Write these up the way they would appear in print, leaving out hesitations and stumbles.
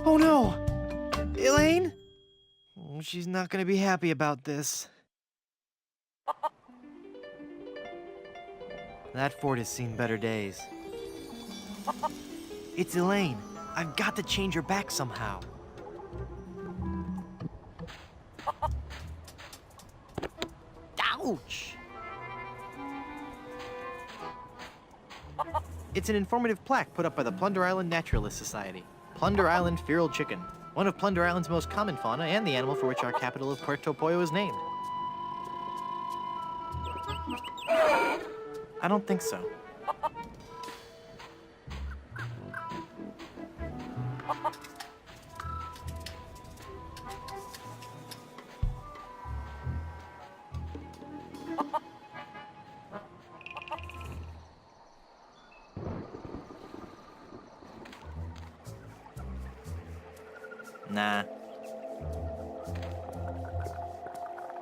Oh no! Elaine? Oh, she's not gonna be happy about this. That fort has seen better days. It's Elaine. I've got to change her back somehow. Ouch! It's an informative plaque put up by the Plunder Island Naturalist Society. Plunder Island feral chicken, one of Plunder Island's most common fauna and the animal for which our capital of Puerto Pollo is named. I don't think so. Nah.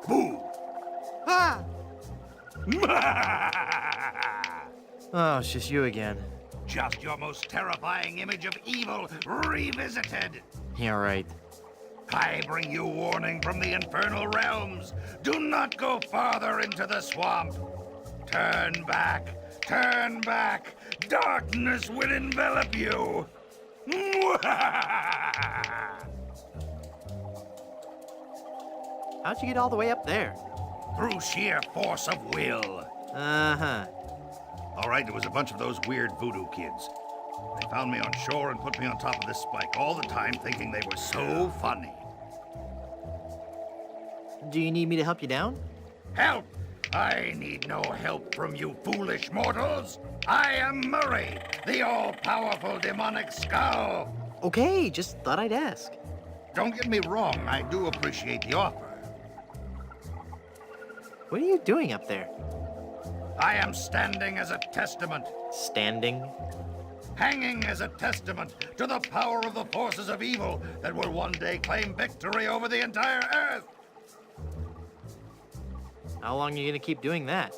Boo! Ah! Oh, it's just you again. Just your most terrifying image of evil revisited. Yeah, right. I bring you warning from the infernal realms. Do not go farther into the swamp. Turn back. Turn back. Darkness will envelop you. How'd you get all the way up there? Through sheer force of will. Uh-huh. All right, it was a bunch of those weird voodoo kids. They found me on shore and put me on top of this spike all the time, thinking they were so funny. Do you need me to help you down? Help! I need no help from you foolish mortals. I am Murray, the all-powerful demonic skull. Okay, just thought I'd ask. Don't get me wrong, I do appreciate the offer. What are you doing up there? I am standing as a testament, Standing? hanging as a testament to the power of the forces of evil that will one day claim victory over the entire Earth. How long are you gonna keep doing that?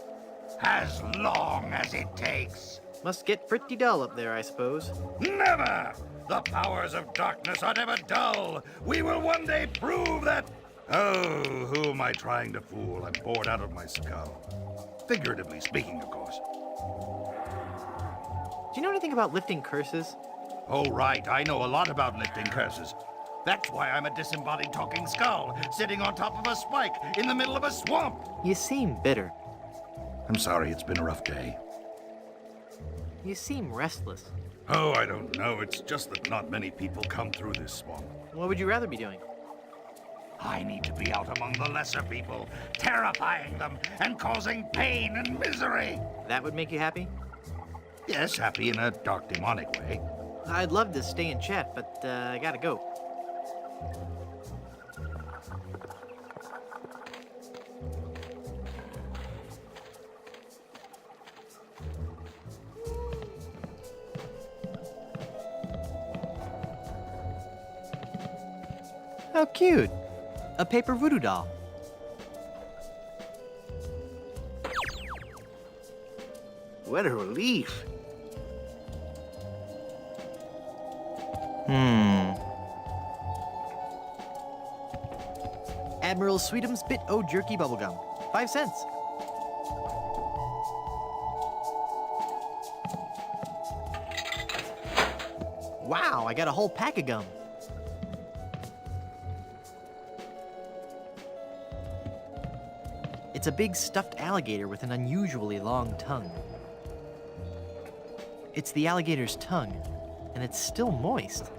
As long as it takes. Must get pretty dull up there, I suppose. Never! The powers of darkness are never dull. We will one day prove that... Oh, who am I trying to fool? I'm bored out of my skull. Figuratively speaking, of course. Do you know anything about lifting curses? Oh, right. I know a lot about lifting curses. That's why I'm a disembodied talking skull, sitting on top of a spike in the middle of a swamp. You seem bitter. I'm sorry, it's been a rough day. You seem restless. Oh, I don't know. It's just that not many people come through this swamp. What would you rather be doing? I need to be out among the lesser people, terrifying them and causing pain and misery. That would make you happy? Yes, happy in a dark, demonic way. I'd love to stay and chat, but I gotta go. How cute! A paper voodoo doll. What a relief. Admiral Sweetum's Bit O Jerky Bubblegum. 5 cents. Wow, I got a whole pack of gum. It's a big stuffed alligator with an unusually long tongue. It's the alligator's tongue, and it's still moist.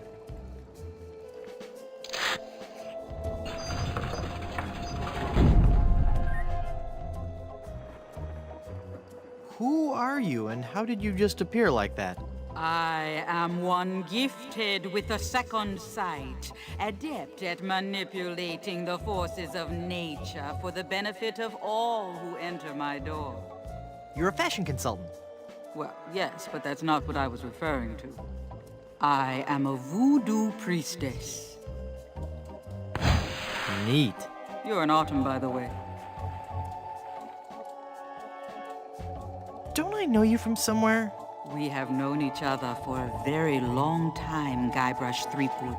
Who are you, and how did you just appear like that? I am one gifted with a second sight, adept at manipulating the forces of nature for the benefit of all who enter my door. You're a fashion consultant. Well, yes, but that's not what I was referring to. I am a voodoo priestess. Neat. You're an autumn, by the way. Don't I know you from somewhere? We have known each other for a very long time, Guybrush Threepwood.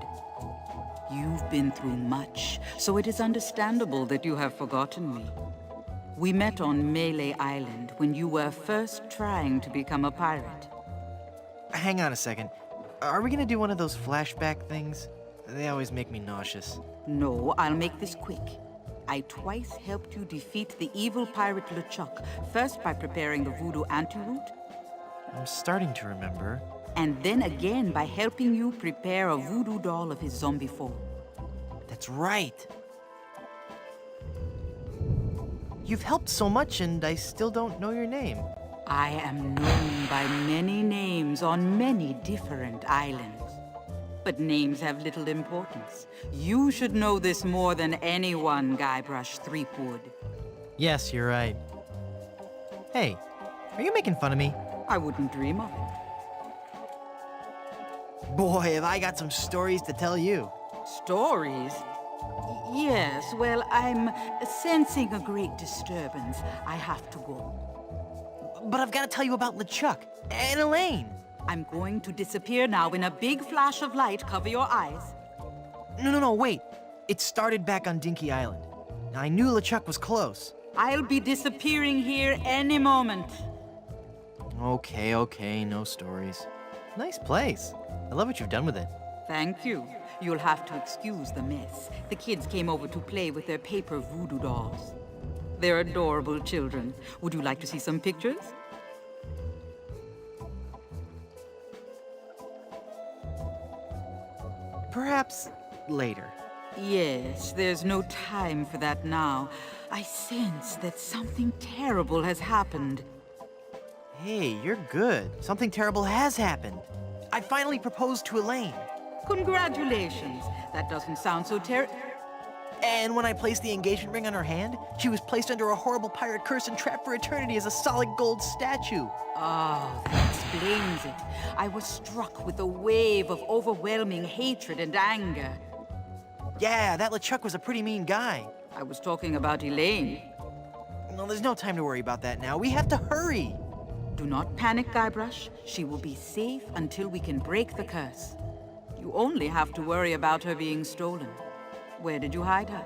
You've been through much, so it is understandable that you have forgotten me. We met on Melee Island when you were first trying to become a pirate. Hang on a second. Are we gonna do one of those flashback things? They always make me nauseous. No, I'll make this quick. I twice helped you defeat the evil pirate LeChuck, first by preparing the voodoo antidote, I'm starting to remember. and then again by helping you prepare a voodoo doll of his zombie foe. That's right. You've helped so much, and I still don't know your name. I am known by many names on many different islands. But names have little importance. You should know this more than anyone, Guybrush Threepwood. Yes, you're right. Hey, are you making fun of me? I wouldn't dream of it. Boy, have I got some stories to tell you. Stories? Yes, well, I'm sensing a great disturbance. I have to go. But I've got to tell you about LeChuck and Elaine. I'm going to disappear now in a big flash of light. Cover your eyes. No, wait. It started back on Dinky Island. I knew LeChuck was close. I'll be disappearing here any moment. Okay, no stories. Nice place. I love what you've done with it. Thank you. You'll have to excuse the mess. The kids came over to play with their paper voodoo dolls. They're adorable children. Would you like to see some pictures? Perhaps later. Yes, there's no time for that now. I sense that something terrible has happened. Hey, you're good. Something terrible has happened. I finally proposed to Elaine. Congratulations. That doesn't sound so And when I placed the engagement ring on her hand, she was placed under a horrible pirate curse and trapped for eternity as a solid gold statue. Oh, that explains it. I was struck with a wave of overwhelming hatred and anger. Yeah, that LeChuck was a pretty mean guy. I was talking about Elaine. No, there's no time to worry about that now. We have to hurry. Do not panic, Guybrush. She will be safe until we can break the curse. You only have to worry about her being stolen. Where did you hide her?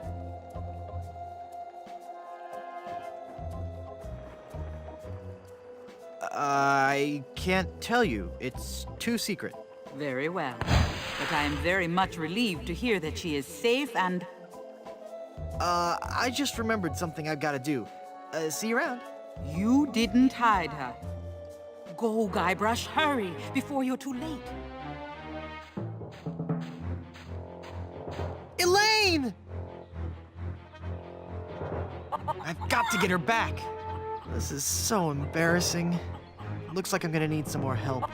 I can't tell you. It's too secret. Very well. But I am very much relieved to hear that she is safe and... I just remembered something I've got to do. See you around. You didn't hide her. Go, Guybrush, hurry, before you're too late. Elaine! I've got to get her back. This is so embarrassing. Looks like I'm gonna need some more help.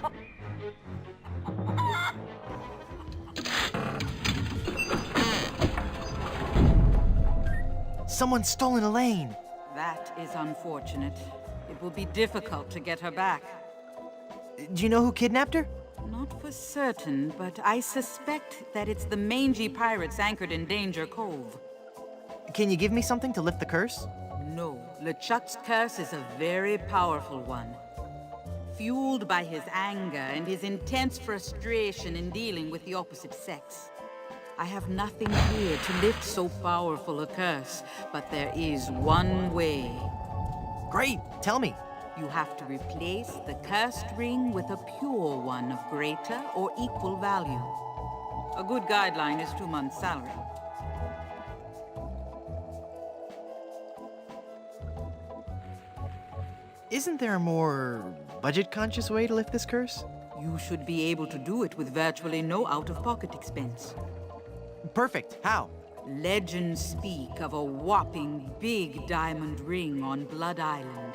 Someone's stolen Elaine. That is unfortunate. It will be difficult to get her back. Do you know who kidnapped her? Not for certain, but I suspect that it's the mangy pirates anchored in Danger Cove. Can you give me something to lift the curse? No, LeChuck's curse is a very powerful one. Fueled by his anger and his intense frustration in dealing with the opposite sex. I have nothing here to lift so powerful a curse, but there is one way. Great, tell me. You have to replace the cursed ring with a pure one of greater or equal value. A good guideline is 2 months' salary. Isn't there a more budget-conscious way to lift this curse? You should be able to do it with virtually no out-of-pocket expense. Perfect. How? Legends speak of a whopping big diamond ring on Blood Island.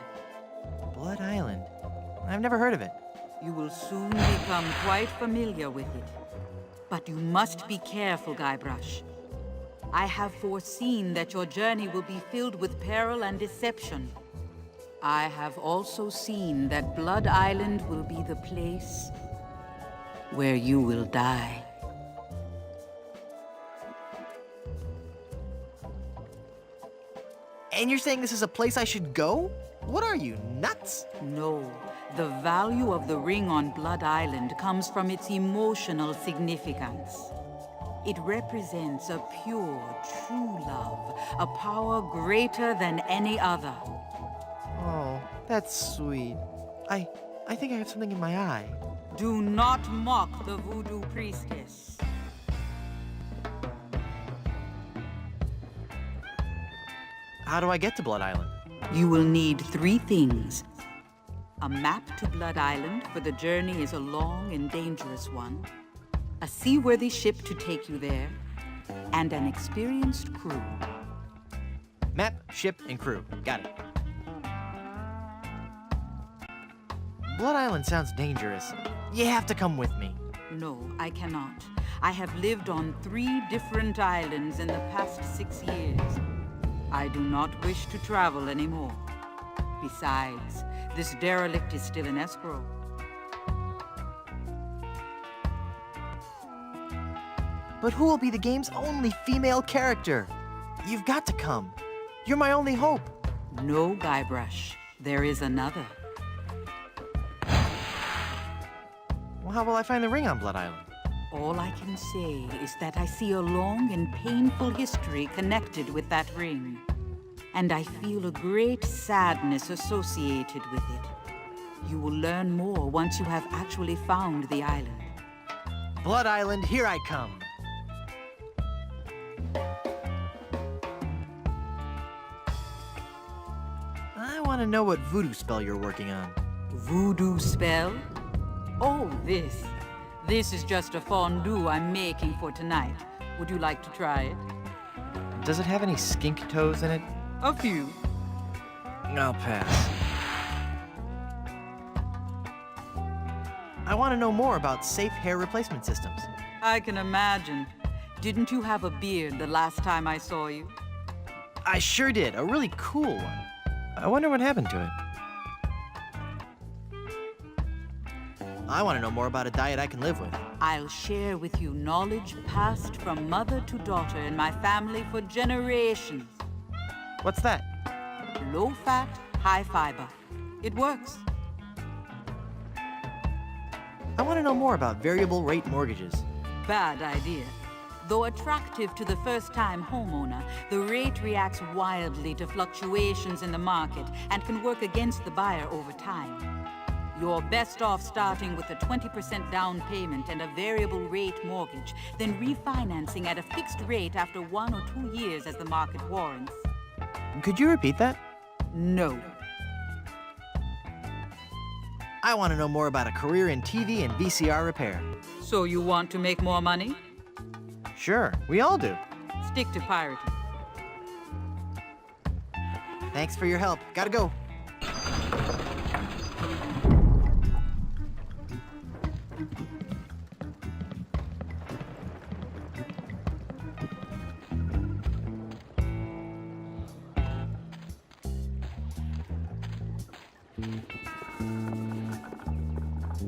Blood Island? I've never heard of it. You will soon become quite familiar with it. But you must be careful, Guybrush. I have foreseen that your journey will be filled with peril and deception. I have also seen that Blood Island will be the place where you will die. And you're saying this is a place I should go? What are you, nuts? No, the value of the ring on Blood Island comes from its emotional significance. It represents a pure, true love, a power greater than any other. Oh, that's sweet. I think I have something in my eye. Do not mock the voodoo priestess. How do I get to Blood Island? You will need 3 things. A map to Blood Island, for the journey is a long and dangerous one. A seaworthy ship to take you there. And an experienced crew. Map, ship, and crew. Got it. Blood Island sounds dangerous. You have to come with me. No, I cannot. I have lived on 3 different islands in the past 6 years. I do not wish to travel anymore. Besides, this derelict is still in escrow. But who will be the game's only female character? You've got to come. You're my only hope. No, Guybrush. There is another. Well, how will I find the ring on Blood Island? All I can say is that I see a long and painful history connected with that ring. And I feel a great sadness associated with it. You will learn more once you have actually found the island. Blood Island, here I come. I want to know what voodoo spell you're working on. Voodoo spell? Oh, this. This is just a fondue I'm making for tonight. Would you like to try it? Does it have any skink toes in it? A few. I'll pass. I want to know more about safe hair replacement systems. I can imagine. Didn't you have a beard the last time I saw you? I sure did. A really cool one. I wonder what happened to it. I want to know more about a diet I can live with. I'll share with you knowledge passed from mother to daughter in my family for generations. What's that? Low fat, high fiber. It works. I want to know more about variable rate mortgages. Bad idea. Though attractive to the first-time homeowner, the rate reacts wildly to fluctuations in the market and can work against the buyer over time. You're best off starting with a 20% down payment and a variable rate mortgage, then refinancing at a fixed rate after 1 or 2 years as the market warrants. Could you repeat that? No. I want to know more about a career in TV and VCR repair. So you want to make more money? Sure, we all do. Stick to pirating. Thanks for your help. Gotta go.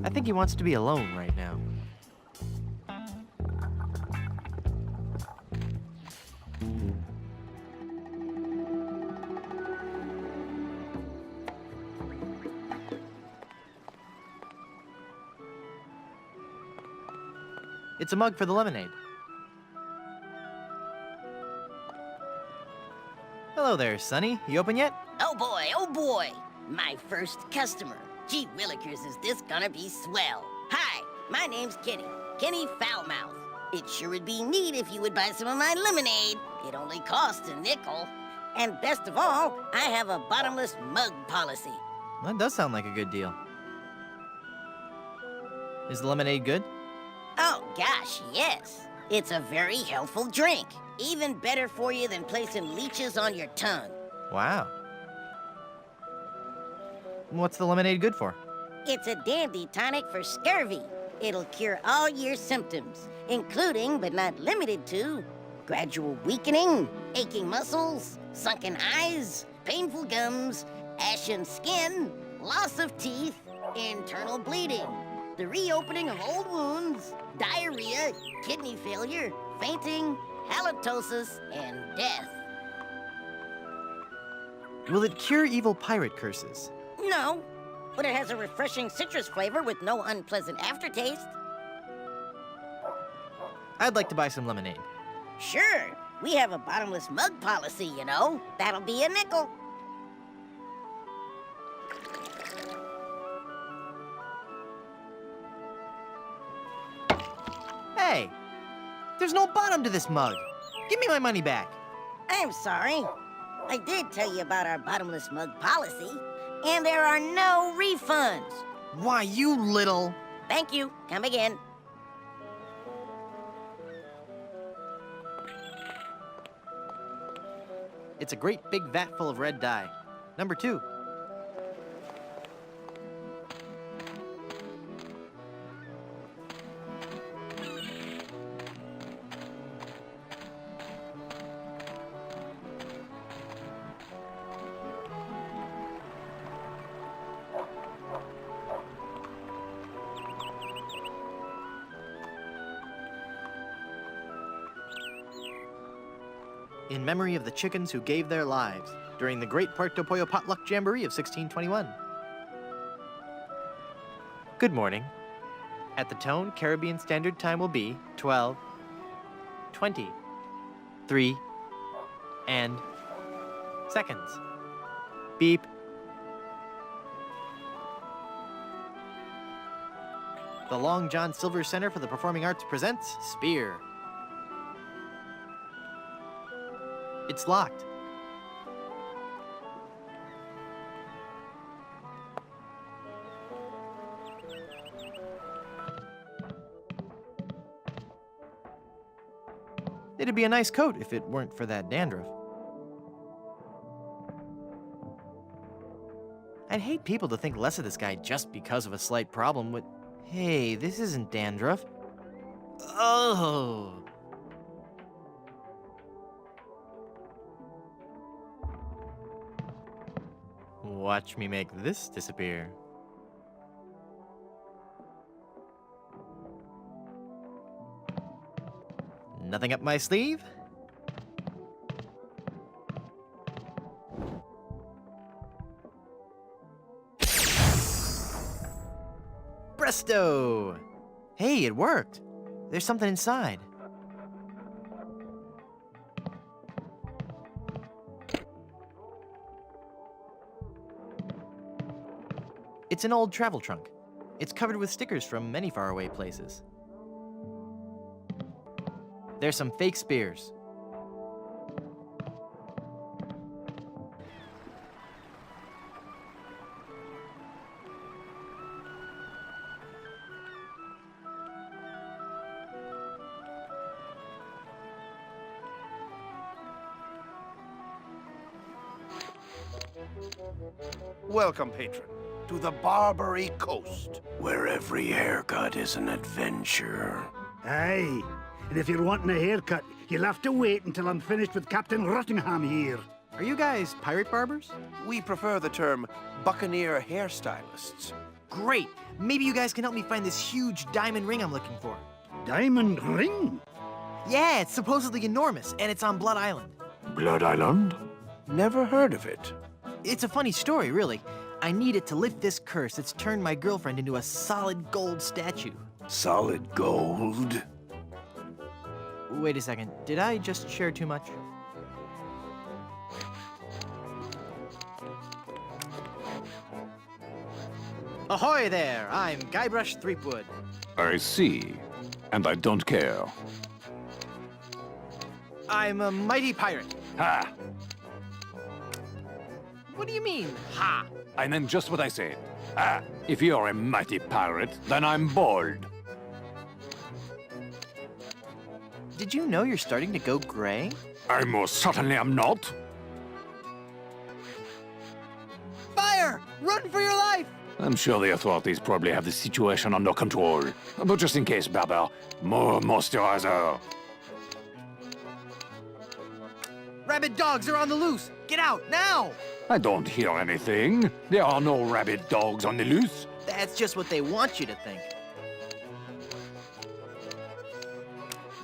I think he wants to be alone right now. It's a mug for the lemonade. Hello there, Sonny. You open yet? Oh boy, my first customer. Gee willikers, is this gonna be swell. Hi, my name's Kenny Foulmouth. It sure would be neat if you would buy some of my lemonade. It only costs a nickel. And best of all, I have a bottomless mug policy. That does sound like a good deal. Is the lemonade good? Oh gosh, yes. It's a very healthful drink. Even better for you than placing leeches on your tongue. Wow. What's the lemonade good for? It's a dandy tonic for scurvy. It'll cure all your symptoms, including, but not limited to, gradual weakening, aching muscles, sunken eyes, painful gums, ashen skin, loss of teeth, internal bleeding, the reopening of old wounds, diarrhea, kidney failure, fainting, halitosis, and death. Will it cure evil pirate curses? No, but it has a refreshing citrus flavor with no unpleasant aftertaste. I'd like to buy some lemonade. Sure, we have a bottomless mug policy, you know. That'll be a nickel. Hey! There's no bottom to this mug. Give me my money back. I'm sorry. I did tell you about our bottomless mug policy, and there are no refunds. Why, you little... Thank you. Come again. It's a great big vat full of red dye. Number 2. In memory of the chickens who gave their lives during the Great Puerto Pollo Potluck Jamboree of 1621. Good morning. At the tone, Caribbean Standard Time will be 12, 20, 3, and seconds. Beep. The Long John Silver Center for the Performing Arts presents Spear. It's locked. It'd be a nice coat if it weren't for that dandruff. I'd hate people to think less of this guy just because of a slight problem with... Hey, this isn't dandruff. Oh... Watch me make this disappear. Nothing up my sleeve? Presto! Hey, it worked. There's something inside. It's an old travel trunk. It's covered with stickers from many faraway places. There's some fake spears. Welcome, patron, to the Barbary Coast. Where every haircut is an adventure. Aye, and if you're wanting a haircut, you'll have to wait until I'm finished with Captain Rottingham here. Are you guys pirate barbers? We prefer the term buccaneer hairstylists. Great! Maybe you guys can help me find this huge diamond ring I'm looking for. Diamond ring? Yeah, it's supposedly enormous, and it's on Blood Island. Blood Island? Never heard of it. It's a funny story, really. I need it to lift this curse that's turned my girlfriend into a solid gold statue. Solid gold? Wait a second, did I just share too much? Ahoy there! I'm Guybrush Threepwood. I see. And I don't care. I'm a mighty pirate. Ha! What do you mean, ha? I meant just what I said. Ah, if you're a mighty pirate, then I'm bold. Did you know you're starting to go gray? I most certainly am not. Fire! Run for your life! I'm sure the authorities probably have the situation under control. But just in case, Barber, more moisturizer. Rabid dogs are on the loose! Get out, now! I don't hear anything. There are no rabid dogs on the loose. That's just what they want you to think.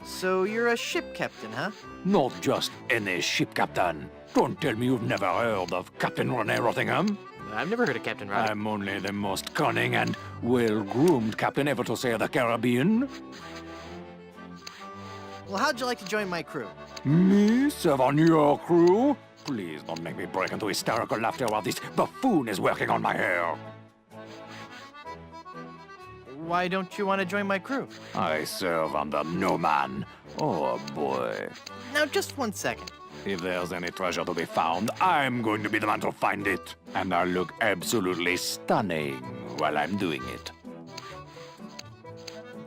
So you're a ship captain, huh? Not just any ship captain. Don't tell me you've never heard of Captain Rene Rottingham. I've never heard of Captain Roddick. I'm only the most cunning and well-groomed captain ever to sail the Caribbean. Well, how'd you like to join my crew? Me serve on your crew? Please don't make me break into hysterical laughter while this buffoon is working on my hair. Why don't you want to join my crew? I serve under no man. Oh boy. Now, just 1 second. If there's any treasure to be found, I'm going to be the man to find it. And I'll look absolutely stunning while I'm doing it.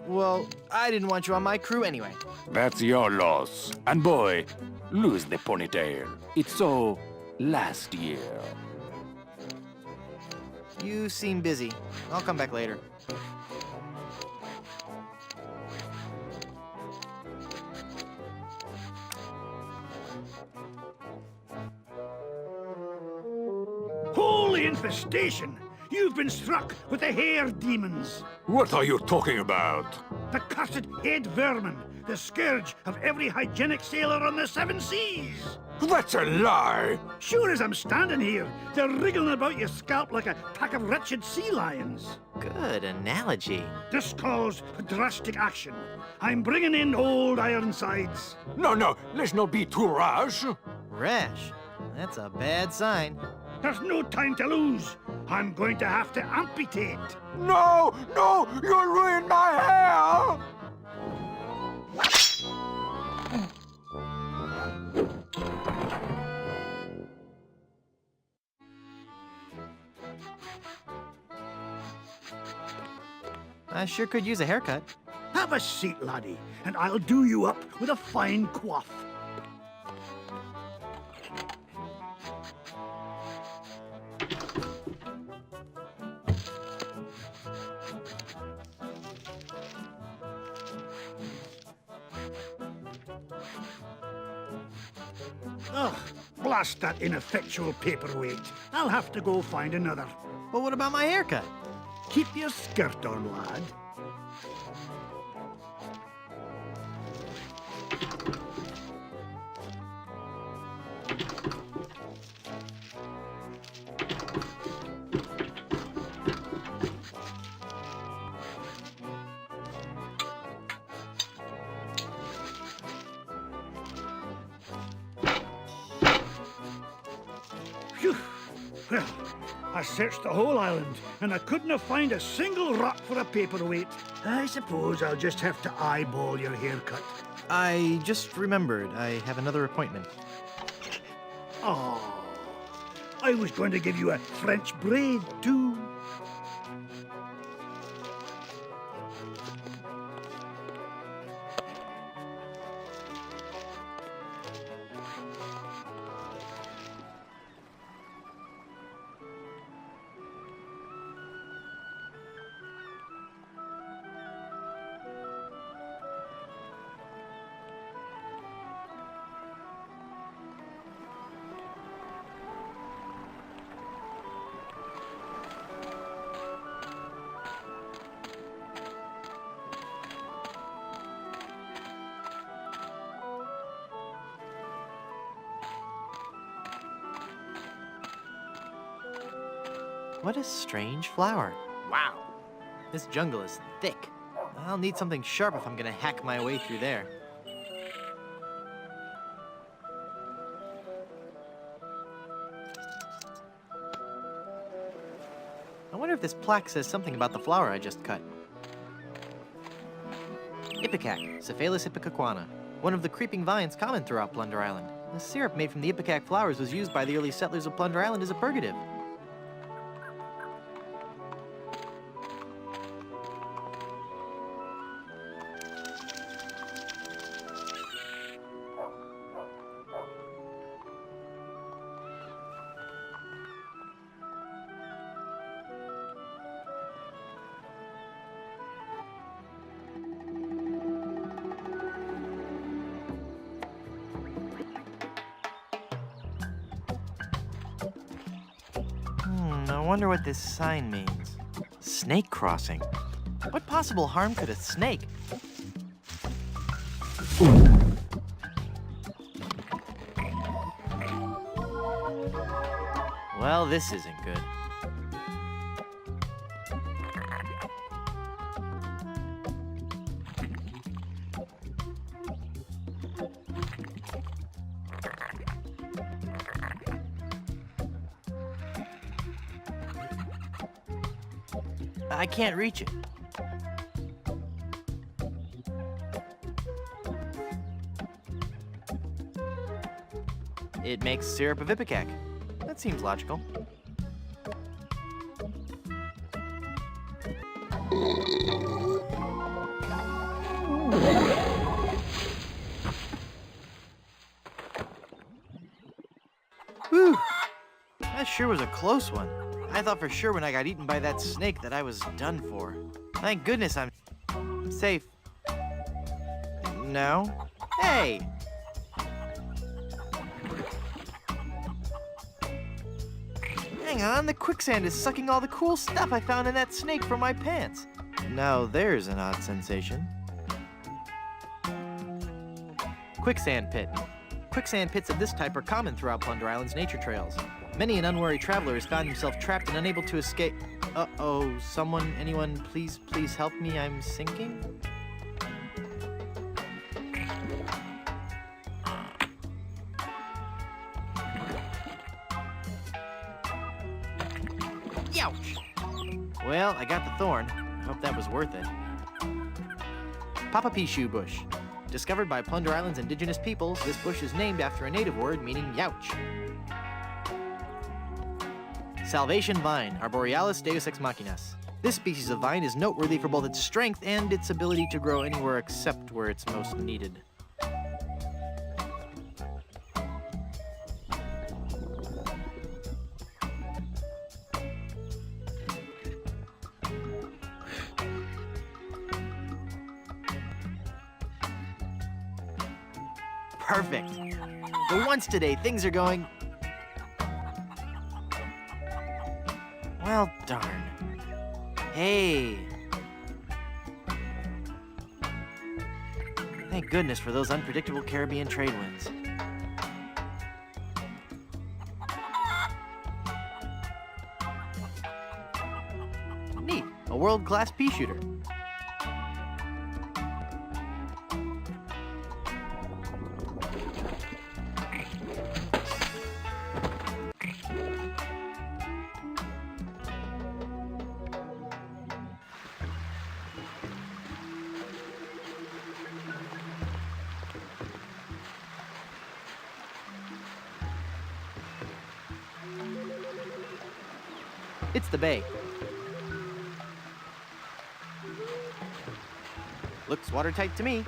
Well, I didn't want you on my crew anyway. That's your loss. And boy, lose the ponytail. It's so last year. You seem busy. I'll come back later. Holy infestation! You've been struck with the hair demons. What are you talking about? The cursed head vermin, the scourge of every hygienic sailor on the 7 seas. That's a lie! Sure as I'm standing here, they're wriggling about your scalp like a pack of wretched sea lions. Good analogy. This calls for drastic action. I'm bringing in old Ironsides. No, let's not be too rash. Rash. That's a bad sign. There's no time to lose. I'm going to have to amputate. No, you'll ruin my hair! I sure could use a haircut. Have a seat, laddie, and I'll do you up with a fine coif. Ugh, blast that ineffectual paperweight. I'll have to go find another. But what about my haircut? Keep your skirt on, lad. Phew. Well, I searched the whole island, and I couldn't find a single rock for a paperweight. I suppose I'll just have to eyeball your haircut. I just remembered I have another appointment. Oh, I was going to give you a French braid, too. What a strange flower. Wow. This jungle is thick. I'll need something sharp if I'm gonna hack my way through there. I wonder if this plaque says something about the flower I just cut. Ipecac, Cephalus ipecacuana, one of the creeping vines common throughout Plunder Island. The syrup made from the ipecac flowers was used by the early settlers of Plunder Island as a purgative. I wonder what this sign means. Snake crossing. What possible harm could a snake? Well, this isn't good. I can't reach it. It makes syrup of ipecac. That seems logical. Whew! That sure was a close one. I thought for sure when I got eaten by that snake that I was done for. Thank goodness I'm safe. No? Hey! Hang on, the quicksand is sucking all the cool stuff I found in that snake from my pants. Now there's an odd sensation. Quicksand pit. Quicksand pits of this type are common throughout Plunder Island's nature trails. Many an unwary traveler has found himself trapped and unable to escape. Uh-oh, anyone, please help me, I'm sinking? Youch! Well, I got the thorn. I hope that was worth it. Papa Pea Shoe Bush. Discovered by Plunder Island's indigenous peoples, this bush is named after a native word meaning youch. Salvation Vine, Arborealis Deus Ex Machinas. This species of vine is noteworthy for both its strength and its ability to grow anywhere except where it's most needed. Perfect. For once today, things are going... Well, darn. Hey. Thank goodness for those unpredictable Caribbean trade winds. Neat. A world-class pea shooter. It's the bay. Looks watertight to me.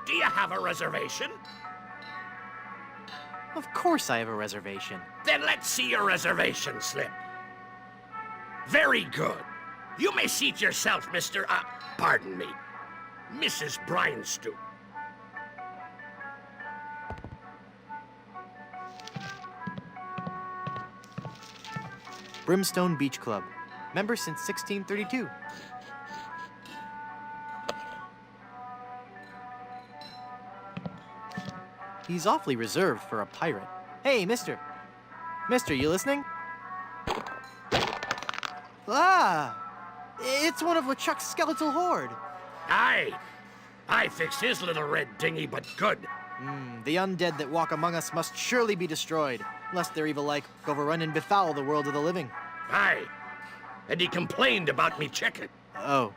Do you have a reservation? Of course I have a reservation. Then let's see your reservation slip. Very good. You may seat yourself, pardon me, Mrs. Breinstoop. Brimstone Beach Club. Member since 1632. He's awfully reserved for a pirate. Hey, mister. Mister, you listening? Ah! It's one of LeChuck's skeletal horde. Aye. I fixed his little red dinghy, but good. The undead that walk among us must surely be destroyed, lest their evil like overrun and befoul the world of the living. Aye. And he complained about me chicken. Oh.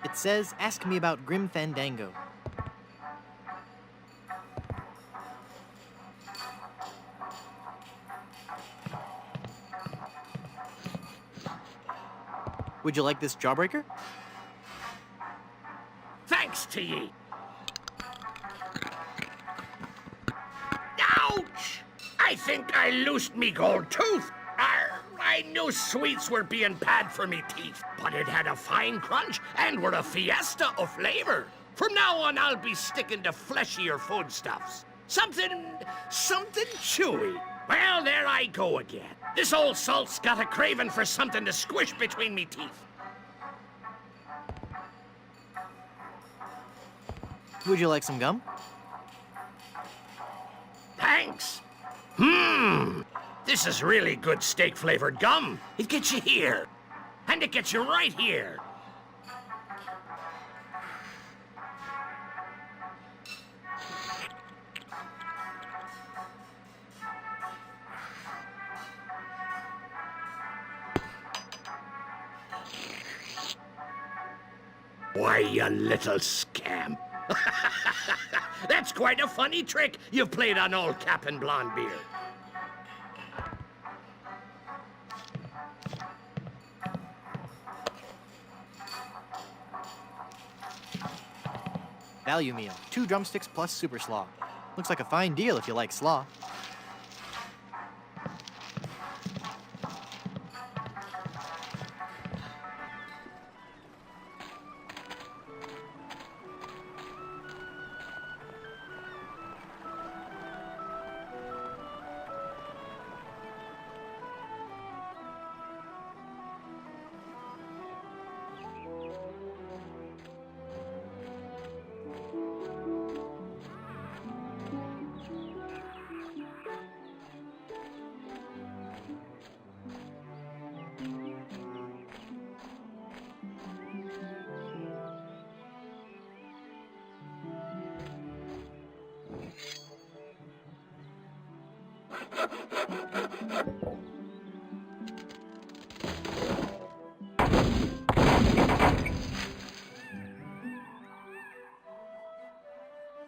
It says, ask me about Grim Fandango. Would you like this jawbreaker? Thanks to ye. Ouch! I think I loosed me gold tooth. I knew sweets were being bad for me teeth, but it had a fine crunch and were a fiesta of flavor. From now on, I'll be sticking to fleshier foodstuffs. Something chewy. Well, there I go again. This old salt's got a craving for something to squish between me teeth. Would you like some gum? Thanks. This is really good steak-flavored gum. It gets you here. And it gets you right here. Why, you little scamp. That's quite a funny trick you've played on old Cap'n Blondebeard. Value meal. 2 drumsticks plus super slaw. Looks like a fine deal if you like slaw.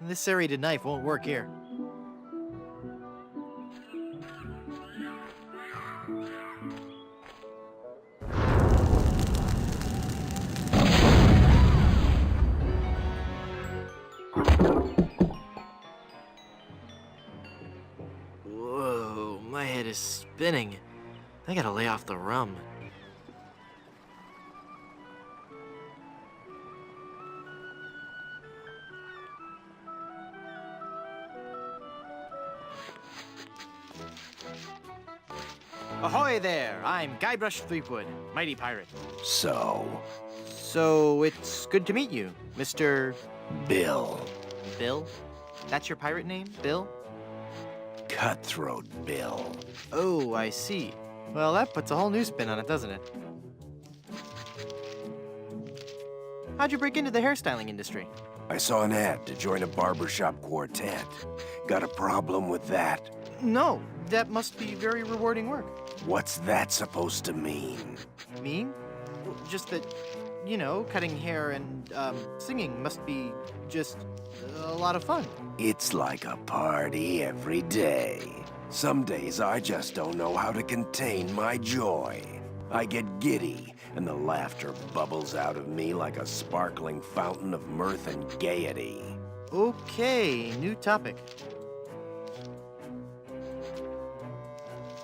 This serrated knife won't work here. Whoa, my head is spinning. I gotta lay off the rum. Ahoy there! I'm Guybrush Threepwood, mighty pirate. So, So it's good to meet you, Mr. Bill. Bill? That's your pirate name, Bill? Cutthroat Bill. Oh, I see. Well, that puts a whole new spin on it, doesn't it? How'd you break into the hairstyling industry? I saw an ad to join a barbershop quartet. Got a problem with that? No, that must be very rewarding work. What's that supposed to mean? Me? Just that, you know, cutting hair and singing must be just a lot of fun. It's like a party every day. Some days I just don't know how to contain my joy. I get giddy, and the laughter bubbles out of me like a sparkling fountain of mirth and gaiety. Okay, new topic.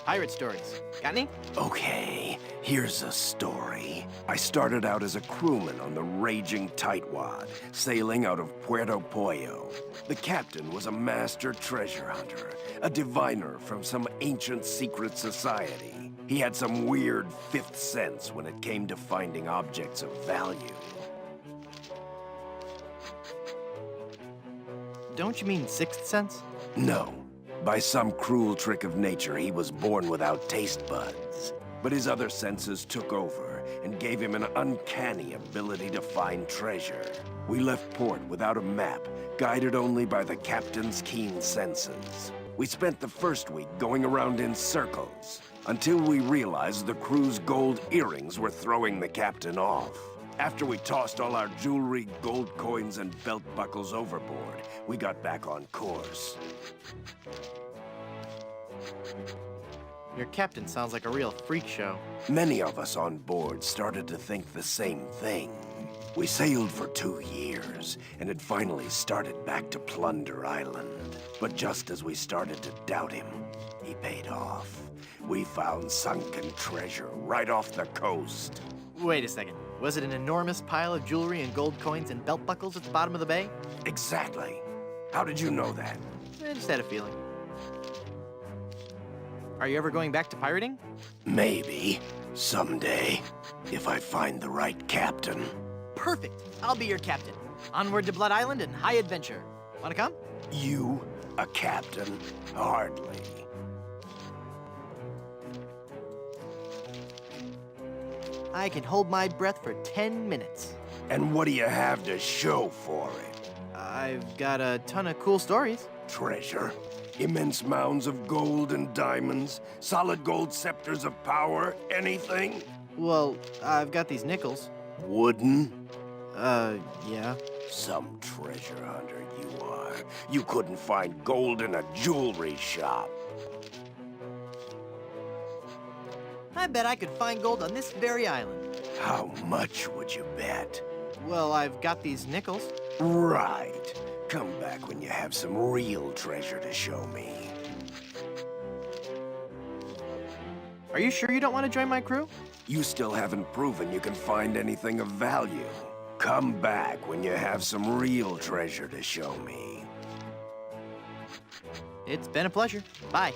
Pirate stories. Got any? Okay, here's a story. I started out as a crewman on the raging tightwad, sailing out of Puerto Pollo. The captain was a master treasure hunter, a diviner from some ancient secret society. He had some weird fifth sense when it came to finding objects of value. Don't you mean sixth sense? No. By some cruel trick of nature, he was born without taste buds. But his other senses took over and gave him an uncanny ability to find treasure. We left port without a map, guided only by the captain's keen senses. We spent the first week going around in circles, until we realized the crew's gold earrings were throwing the captain off. After we tossed all our jewelry, gold coins, and belt buckles overboard, we got back on course. Your captain sounds like a real freak show. Many of us on board started to think the same thing. We sailed for 2 years, and had finally started back to Plunder Island. But just as we started to doubt him, he paid off. We found sunken treasure right off the coast. Wait a second. Was it an enormous pile of jewelry and gold coins and belt buckles at the bottom of the bay? Exactly. How did you know that? I just had a feeling. Are you ever going back to pirating? Maybe. Someday. If I find the right captain. Perfect. I'll be your captain. Onward to Blood Island and high adventure. Wanna come? You, a captain? Hardly. I can hold my breath for 10 minutes. And what do you have to show for it? I've got a ton of cool stories. Treasure? Immense mounds of gold and diamonds? Solid gold scepters of power? Anything? Well, I've got these nickels. Wooden? Yeah. Some treasure hunter you are. You couldn't find gold in a jewelry shop. I bet I could find gold on this very island. How much would you bet? Well, I've got these nickels. Right. Come back when you have some real treasure to show me. Are you sure you don't want to join my crew? You still haven't proven you can find anything of value. Come back when you have some real treasure to show me. It's been a pleasure. Bye.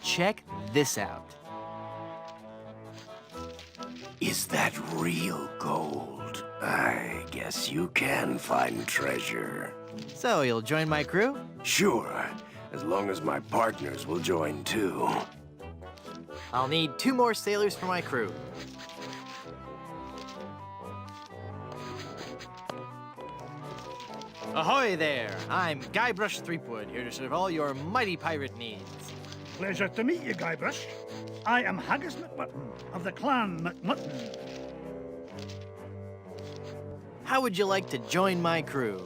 Check this out. Is that real gold? I guess you can find treasure. So, you'll join my crew? Sure, as long as my partners will join too. I'll need 2 more sailors for my crew. Ahoy there! I'm Guybrush Threepwood, here to serve all your mighty pirate needs. Pleasure to meet you, Guybrush. I am Haggis McMutton of the clan McMutton. How would you like to join my crew?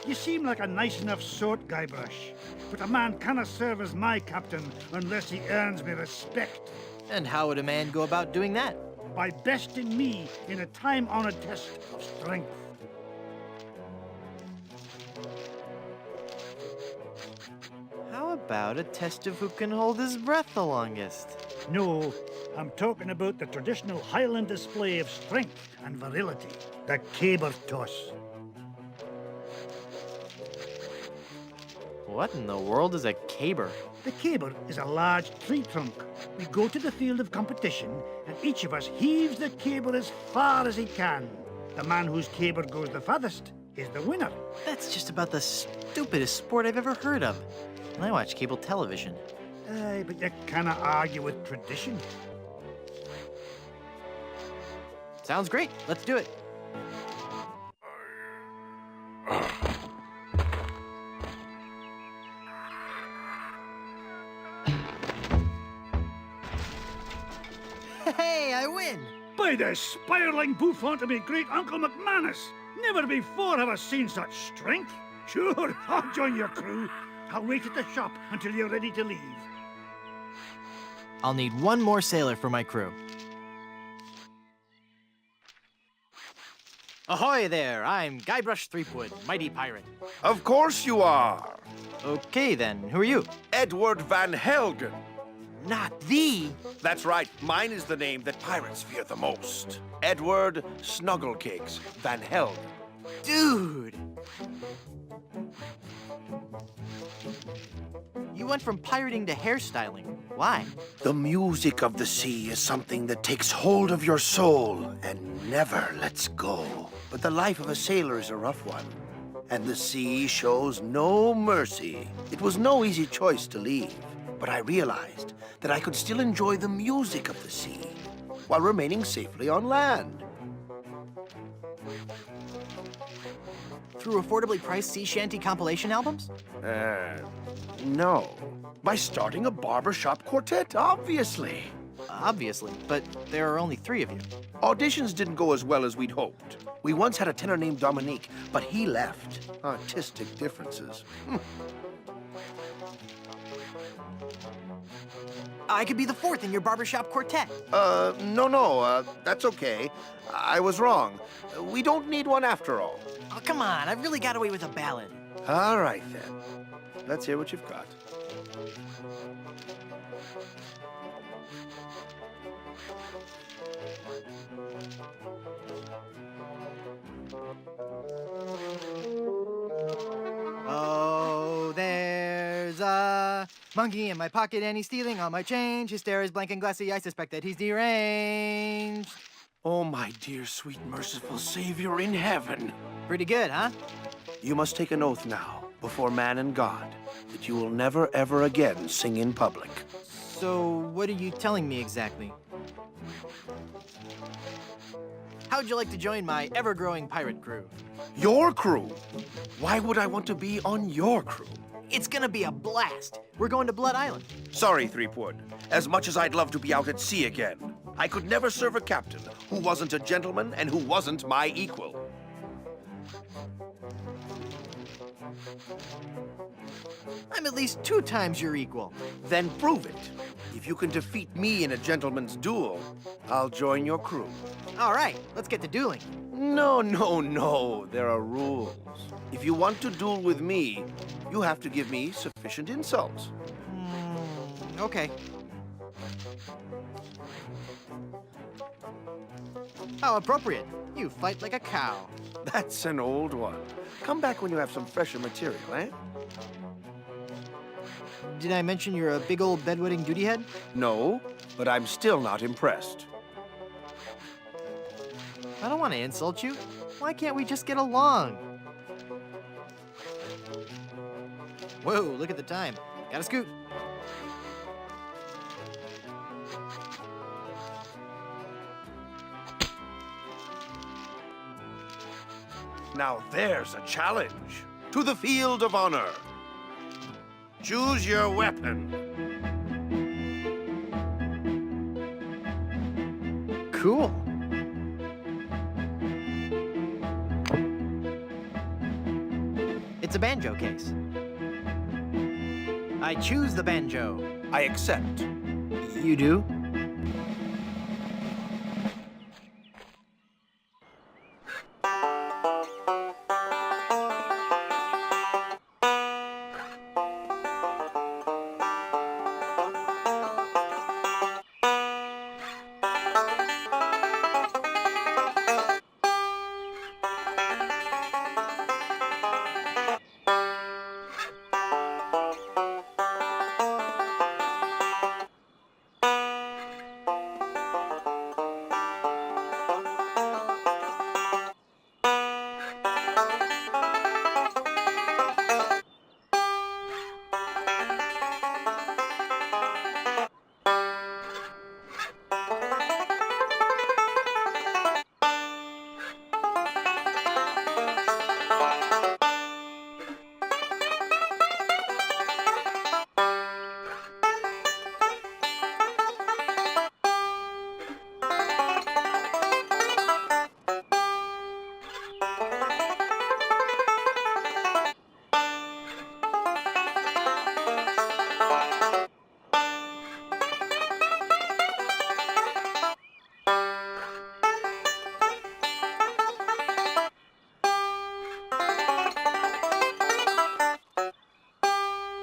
You seem like a nice enough sort, Guybrush, but a man cannot serve as my captain unless he earns me respect. And how would a man go about doing that? By besting me in a time-honored test of strength. How about a test of who can hold his breath the longest? No, I'm talking about the traditional Highland display of strength and virility, the caber toss. What in the world is a caber? The caber is a large tree trunk. We go to the field of competition, and each of us heaves the caber as far as he can. The man whose caber goes the farthest is the winner. That's just about the stupidest sport I've ever heard of. And I watch cable television. Aye, but you cannot argue with tradition. Sounds great. Let's do it. Hey, I win! By the spiraling bouffant of me great Uncle McManus! Never before have I seen such strength. Sure, I'll join your crew. I'll wait at the shop until you're ready to leave. I'll need 1 more sailor for my crew. Ahoy there! I'm Guybrush Threepwood, mighty pirate. Of course you are. Okay then, who are you? Edward Van Helden. Not thee! That's right, mine is the name that pirates fear the most. Edward Snugglecakes Van Helden. Dude! You went from pirating to hairstyling. Why? The music of the sea is something that takes hold of your soul and never lets go. But the life of a sailor is a rough one, and the sea shows no mercy. It was no easy choice to leave, but I realized that I could still enjoy the music of the sea while remaining safely on land. Through affordably priced sea shanty compilation albums? No. By starting a barbershop quartet, obviously. Obviously, but there are only 3 of you. Auditions didn't go as well as we'd hoped. We once had a tenor named Dominique, but he left. Artistic differences. I could be the 4th in your barbershop quartet. No, that's okay. I was wrong. We don't need one after all. Oh, come on, I really got away with a ballad. All right, then. Let's hear what you've got. Oh, there's a monkey in my pocket and he's stealing all my change. His stare is blank and glassy. I suspect that he's deranged. Oh, my dear, sweet, merciful Savior in heaven. Pretty good, huh? You must take an oath now, before man and God, that you will never, ever again sing in public. So, what are you telling me exactly? How'd you like to join my ever-growing pirate crew? Your crew? Why would I want to be on your crew? It's gonna be a blast. We're going to Blood Island. Sorry, Threepwood. As much as I'd love to be out at sea again, I could never serve a captain who wasn't a gentleman and who wasn't my equal. I'm at least 2 times your equal. Then prove it. If you can defeat me in a gentleman's duel, I'll join your crew. All right, let's get to dueling. No. There are rules. If you want to duel with me, you have to give me sufficient insults. Okay. How appropriate. You fight like a cow. That's an old one. Come back when you have some fresher material, eh? Did I mention you're a big old bedwetting duty head? No, but I'm still not impressed. I don't want to insult you. Why can't we just get along? Whoa, look at the time. Gotta scoot. Now there's a challenge. To the field of honor. Choose your weapon. Cool. It's a banjo case. I choose the banjo. I accept. You do?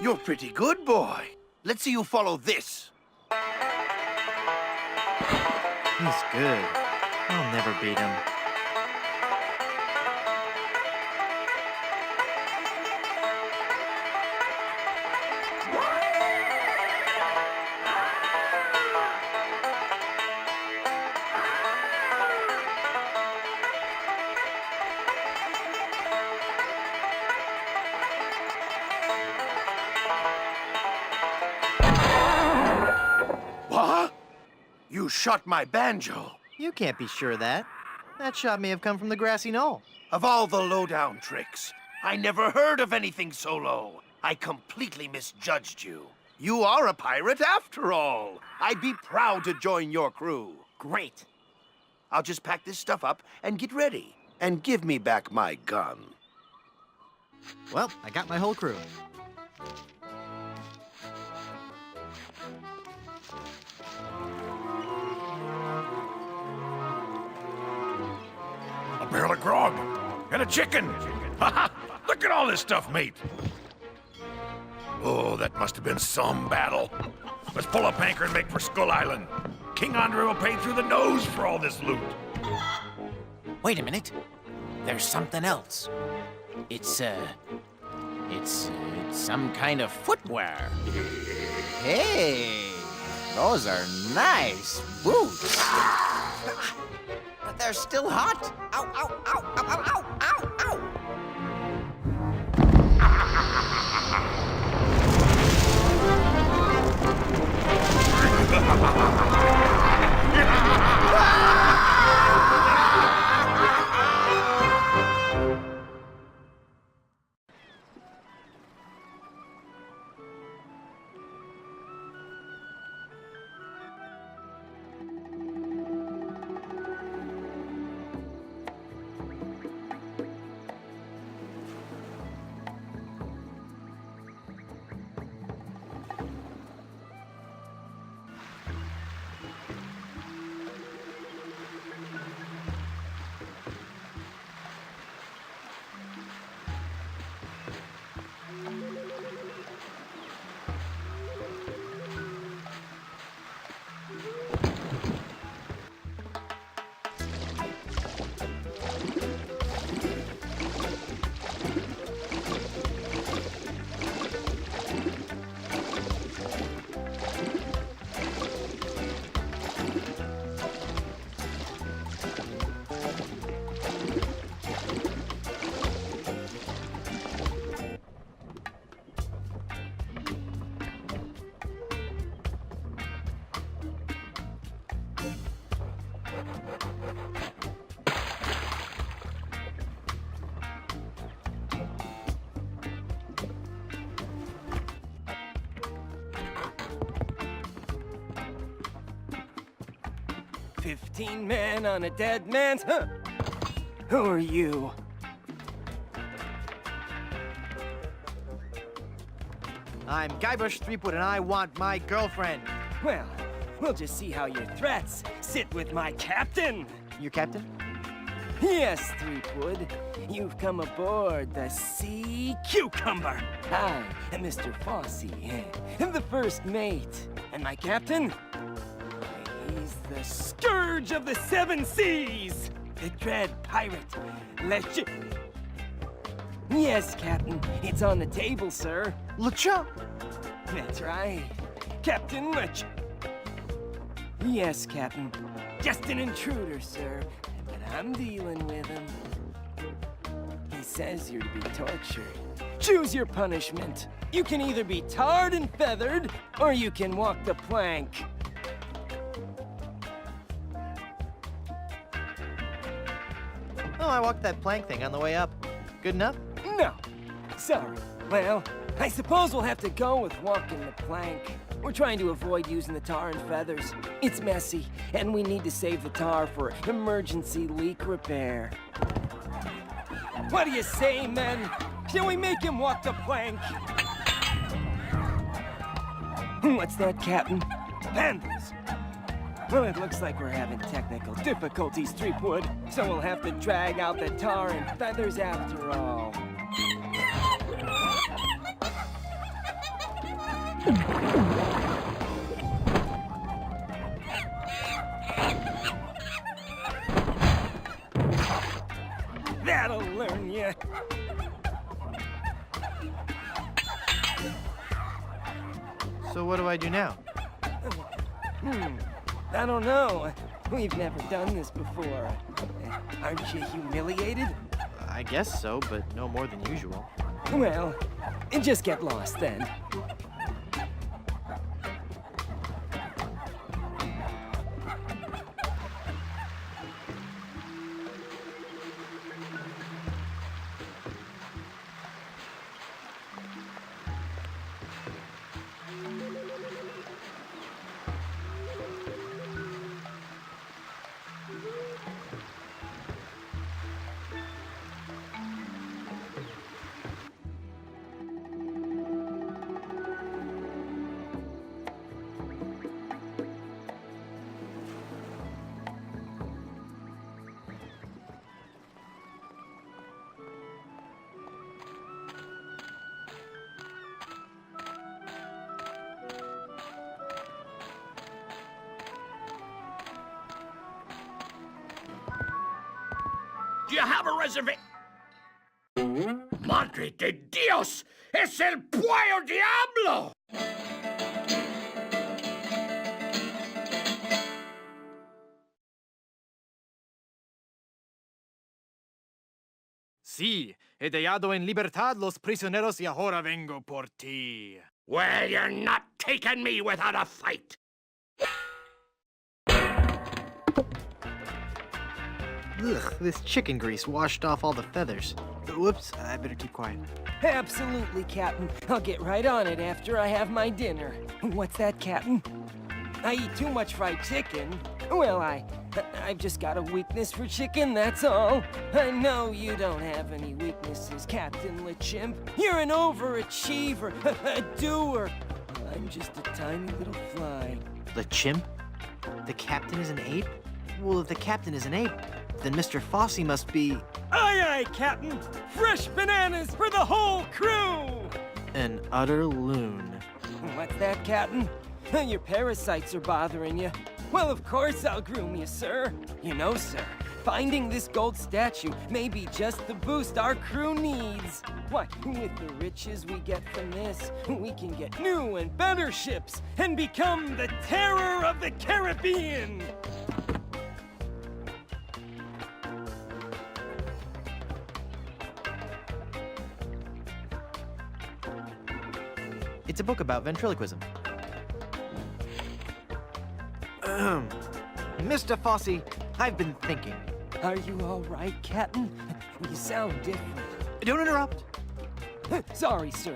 You're pretty good, boy. Let's see you follow this. He's good. I'll never beat him. What? You shot my banjo. You can't be sure of that. That shot may have come from the grassy knoll. Of all the lowdown tricks, I never heard of anything so low. I completely misjudged you. You are a pirate after all. I'd be proud to join your crew. Great. I'll just pack this stuff up and get ready. And give me back my gun. Well, I got my whole crew. A barrel of grog and a chicken. Look at all this stuff, mate. Oh, that must have been some battle. Let's pull up anchor and make for Skull Island. King Andre will pay through the nose for all this loot. Wait a minute. There's something else. It's some kind of footwear. Hey, those are nice boots. But they're still hot. Ow, ow, ow, ow, ow, ow, ow, ow. "15 men on a dead man's... Huh. Who are you?" I'm Guybrush, Threepwood, and I want my girlfriend. Well, we'll just see how your threats sit with my captain. Your captain? Yes, Threepwood. You've come aboard the Sea Cucumber. I am Mr. Fosse, the first mate. And my captain? He's the scourge of the seven seas. The dread pirate, legend. Yes, Captain. It's on the table, sir. LeChuck! That's right. Captain Lech. Yes, Captain. Just an intruder, sir. But I'm dealing with him. He says you're to be tortured. Choose your punishment. You can either be tarred and feathered, or you can walk the plank. Oh, I walked that plank thing on the way up. Good enough? No. Sorry. Well, I suppose we'll have to go with walking the plank. We're trying to avoid using the tar and feathers. It's messy, and we need to save the tar for emergency leak repair. What do you say, men? Shall we make him walk the plank? What's that, Captain? Pandas. Well, it looks like we're having technical difficulties, Threepwood, so we'll have to drag out the tar and feathers after all. That'll learn you. So what do I do now? I don't know. We've never done this before. Aren't you humiliated? I guess so, but no more than usual. Well, just get lost then. Do you have a reservation? Madre de Dios! Es el Puyo Diablo! Sí, he dejado en libertad los prisioneros y ahora vengo por ti. Well, you're not taking me without a fight. Ugh, this chicken grease washed off all the feathers. Whoops, I better keep quiet. Absolutely, Captain. I'll get right on it after I have my dinner. What's that, Captain? I eat too much fried chicken. Well, I've just got a weakness for chicken, that's all. I know you don't have any weaknesses, Captain LeChimp. You're an overachiever, a doer. I'm just a tiny little fly. The chimp? The captain is an ape? Well, if the captain is an ape, then Mr. Fosse must be... Aye, aye, Captain! Fresh bananas for the whole crew! an utter loon. What's that, Captain? Your parasites are bothering you. Well, of course I'll groom you, sir. You know, sir, finding this gold statue may be just the boost our crew needs. Why, with the riches we get from this, we can get new and better ships and become the terror of the Caribbean! It's a book about ventriloquism. Mr. Fosse, I've been thinking. Are you all right, Captain? You sound different. Don't interrupt. Sorry, sir.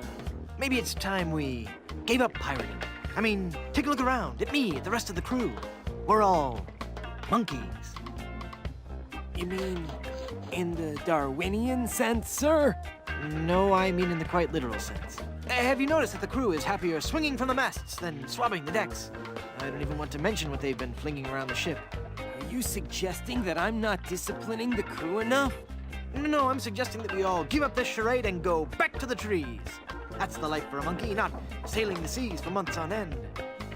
Maybe it's time we gave up pirating. I mean, take a look around at me, at the rest of the crew. We're all monkeys. You mean in the Darwinian sense, sir? No, I mean in the quite literal sense. Have you noticed that the crew is happier swinging from the masts than swabbing the decks? I don't even want to mention what they've been flinging around the ship. Are you suggesting that I'm not disciplining the crew enough? No, I'm suggesting that we all give up this charade and go back to the trees. That's the life for a monkey, not sailing the seas for months on end.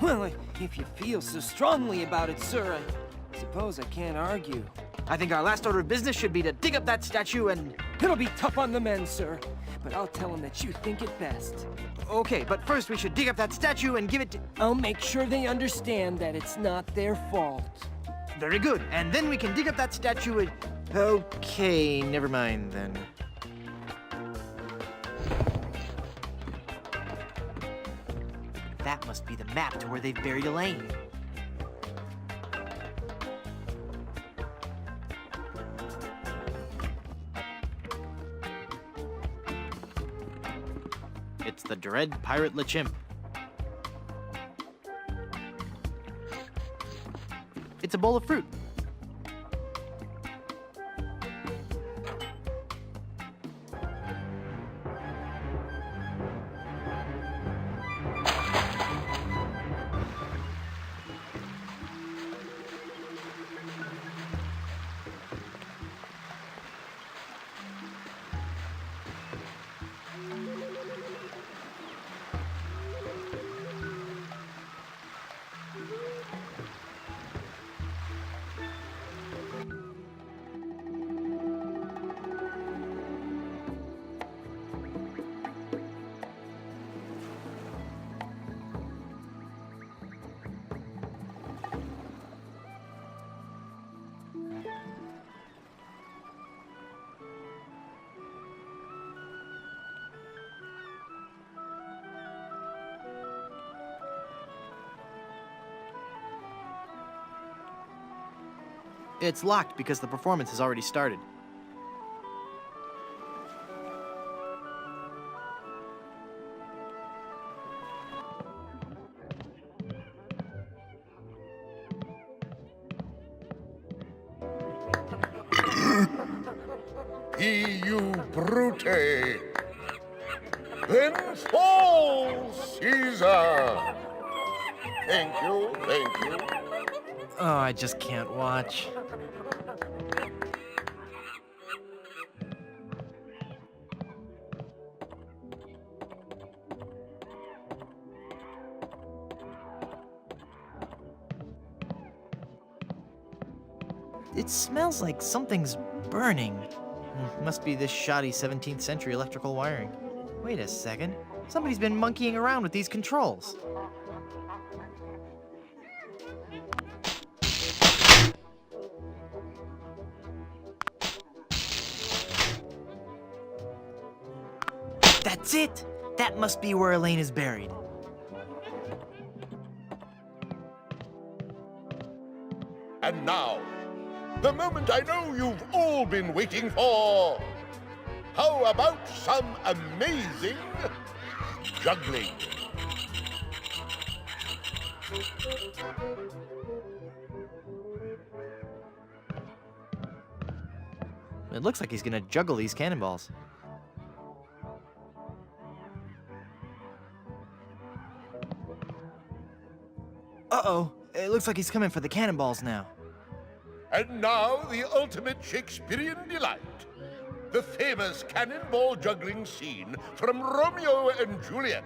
Well, if you feel so strongly about it, sir, I suppose I can't argue. I think our last order of business should be to dig up that statue and... It'll be tough on the men, sir, but I'll tell them that you think it best. Okay, but first we should dig up that statue and give it to... I'll make sure they understand that it's not their fault. Very good, and then we can dig up that statue and... Okay, never mind then. That must be the map to where they've buried Elaine. It's the Dread Pirate LeChimp. It's a bowl of fruit. It's locked because the performance has already started. You brute! Then fall, Caesar! Thank you, thank you. Oh, I just can't watch. It smells like something's burning. Must be this shoddy 17th century electrical wiring. Wait a second. Somebody's been monkeying around with these controls. That's it! That must be where Elaine is buried. And now, the moment I know you've all been waiting for. How about some amazing juggling? It looks like he's gonna juggle these cannonballs. Uh-oh, it looks like he's coming for the cannonballs now. And now the ultimate Shakespearean delight. The famous cannonball juggling scene from Romeo and Juliet.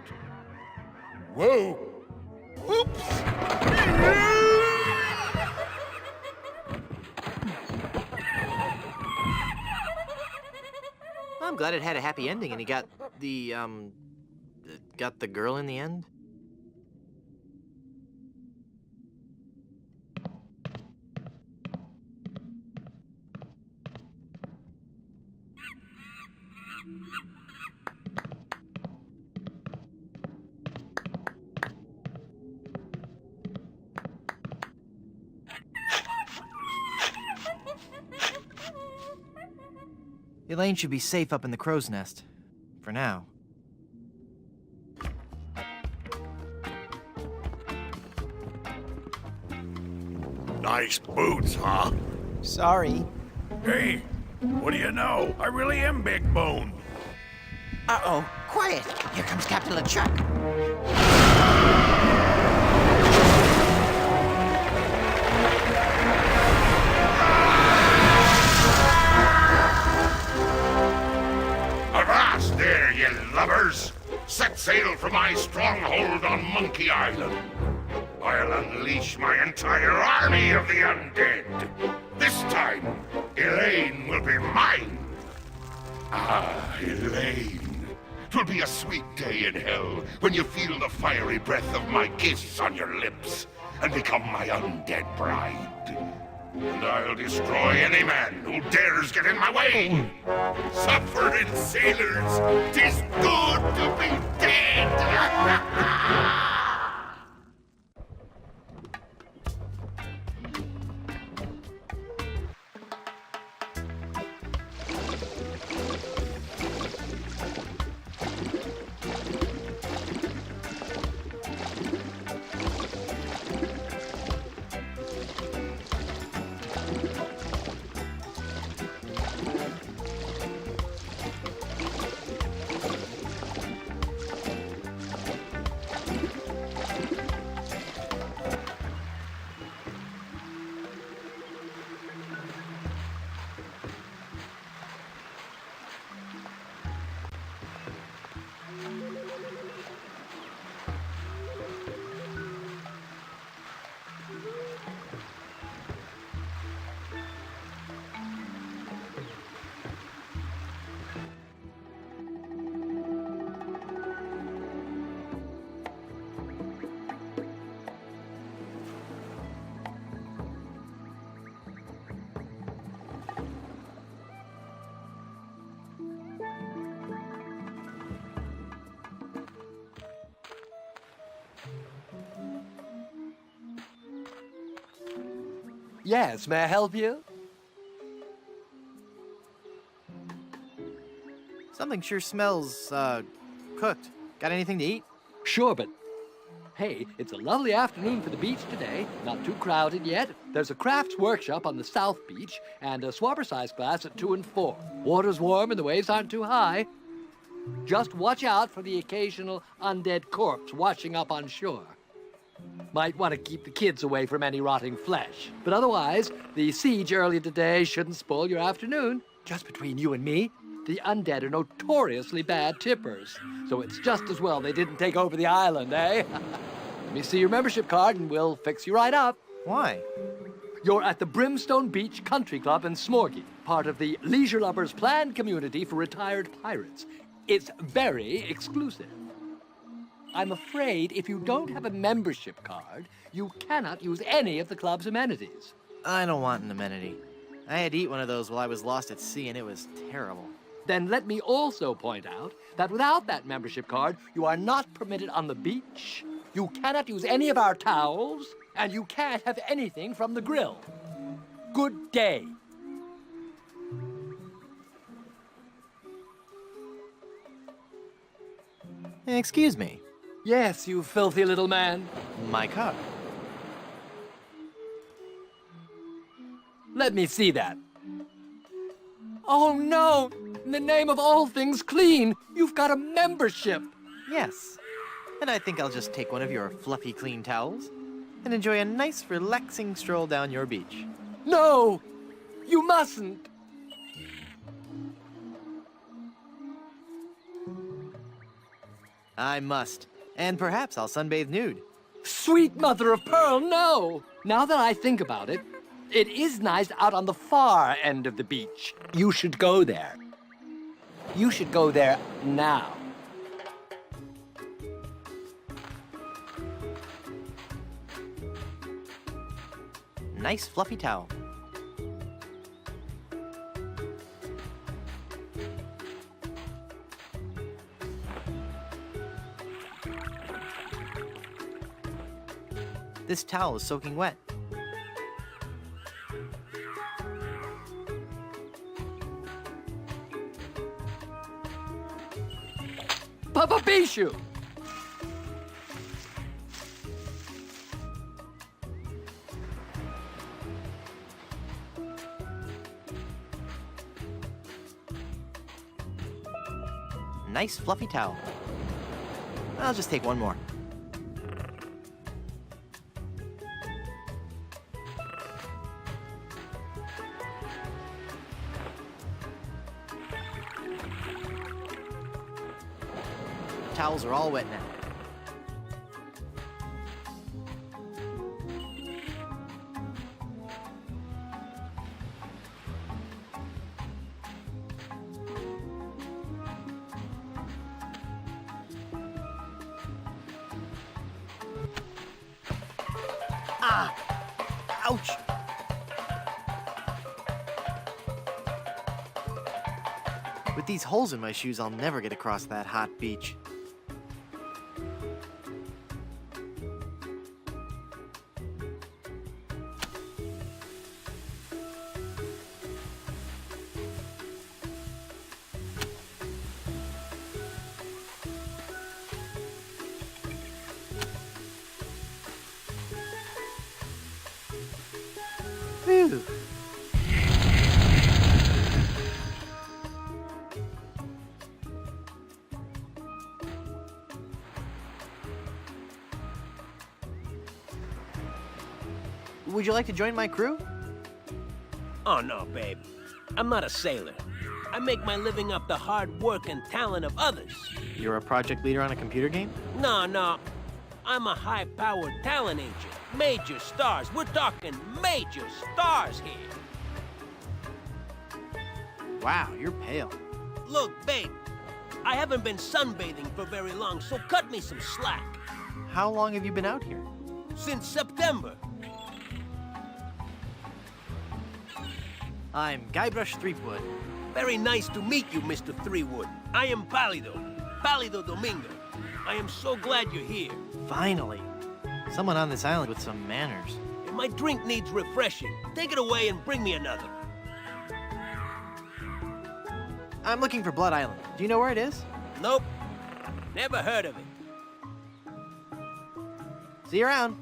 Whoa! Oops! I'm glad it had a happy ending and he got the girl in the end. Elaine should be safe up in the crow's nest. For now. Nice boots, huh? Sorry. Hey, what do you know? I really am big boned. Uh-oh. Quiet. Here comes Captain LeChuck. Avast there, you lubbers! Set sail for my stronghold on Monkey Island. I'll unleash my entire army of the undead. This time, Elaine will be mine. Ah, Elaine. 'Twill be a sweet day in hell when you feel the fiery breath of my kiss on your lips and become my undead bride. And I'll destroy any man who dares get in my way. Suffering sailors, 'tis good to be dead. Yes, may I help you? Something sure smells, cooked. Got anything to eat? Sure, but hey, it's a lovely afternoon for the beach today. Not too crowded yet. There's a crafts workshop on the South Beach and a swabber-sized class at 2 and 4. Water's warm and the waves aren't too high. Just watch out for the occasional undead corpse washing up on shore. Might want to keep the kids away from any rotting flesh. But otherwise, the siege earlier today shouldn't spoil your afternoon. Just between you and me, the undead are notoriously bad tippers. So it's just as well they didn't take over the island, eh? Let me see your membership card and we'll fix you right up. Why? You're at the Brimstone Beach Country Club in Smorgy, part of the Leisure Lovers planned community for retired pirates. It's very exclusive. I'm afraid if you don't have a membership card, you cannot use any of the club's amenities. I don't want an amenity. I had to eat one of those while I was lost at sea, and it was terrible. Then let me also point out that without that membership card, you are not permitted on the beach, you cannot use any of our towels, and you can't have anything from the grill. Good day. Excuse me. Yes, you filthy little man. My card. Let me see that. Oh no! In the name of all things clean, you've got a membership. Yes. And I think I'll just take one of your fluffy clean towels and enjoy a nice relaxing stroll down your beach. No! You mustn't! I must. And perhaps I'll sunbathe nude. Sweet mother of pearl, no! Now that I think about it, it is nice out on the far end of the beach. You should go there. You should go there now. Nice fluffy towel. This towel is soaking wet. Papa Bishu! Nice fluffy towel. I'll just take one more. Towels are all wet now. Ah! Ouch! With these holes in my shoes, I'll never get across that hot beach. Whew. Would you like to join my crew? Oh, no, babe. I'm not a sailor. I make my living off the hard work and talent of others. You're a project leader on a computer game? No. I'm a high-powered talent agent. Major stars. We're talking major stars here. Wow, you're pale. Look, babe, I haven't been sunbathing for very long, so cut me some slack. How long have you been out here? Since September. I'm Guybrush Threepwood. Very nice to meet you, Mr. Threepwood. I am Pálido Domingo. I am so glad you're here. Finally. Someone on this island with some manners. If my drink needs refreshing, take it away and bring me another. I'm looking for Blood Island. Do you know where it is? Nope. Never heard of it. See you around.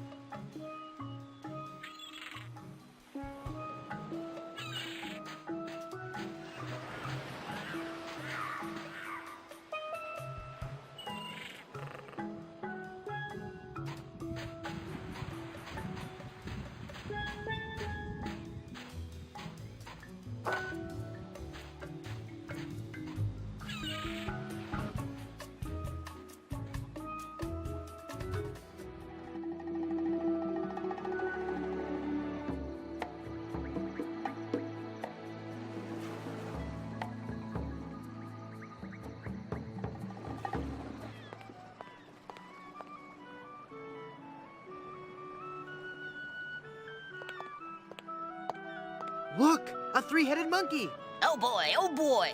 Look, a three-headed monkey. Oh boy, oh boy.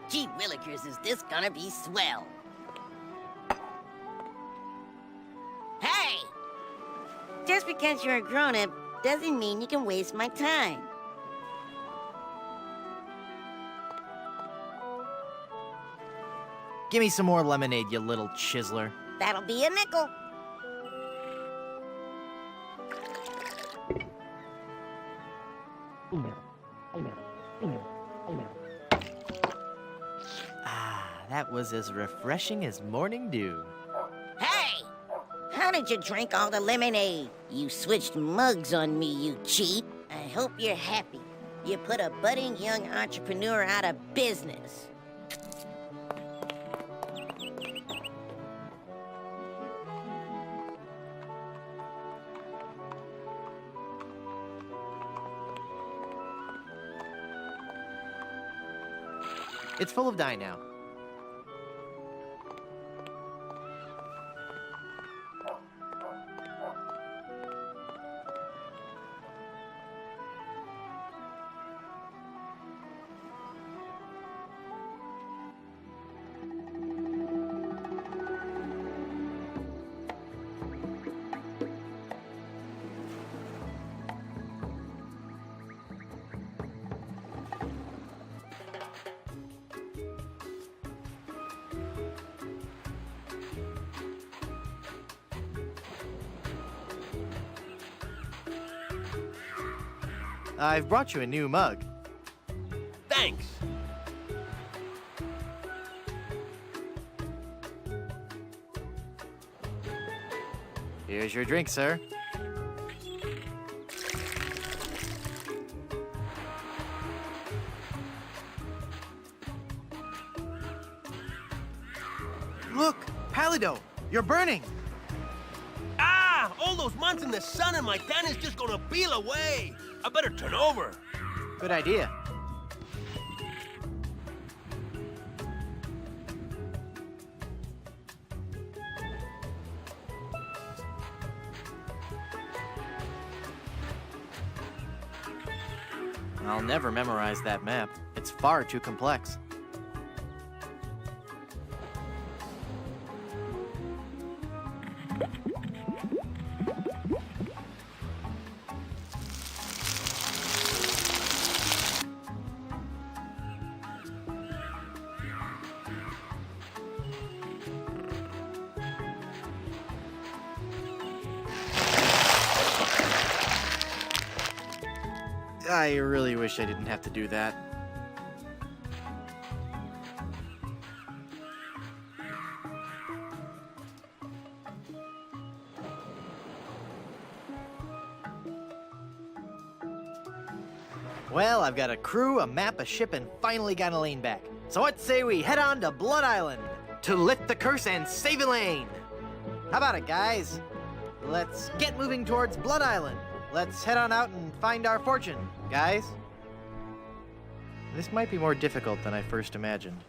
Gee willikers, is this gonna be swell. Hey! Just because you're a grown-up doesn't mean you can waste my time. Give me some more lemonade, you little chiseler. That'll be a nickel. Ah, that was as refreshing as morning dew. Hey! How did you drink all the lemonade? You switched mugs on me, you cheat. I hope you're happy. You put a budding young entrepreneur out of business. It's full of dye now. I've brought you a new mug. Thanks. Here's your drink, sir. Look, Palido, you're burning. Ah! All those months in the sun and my tan is just gonna peel away. I better turn over. Good idea. I'll never memorize that map. It's far too complex. I really wish I didn't have to do that. Well, I've got a crew, a map, a ship, and finally got Elaine back. So what say we head on to Blood Island to lift the curse and save Elaine? How about it, guys? Let's get moving towards Blood Island. Let's head on out and find our fortune, guys. This might be more difficult than I first imagined.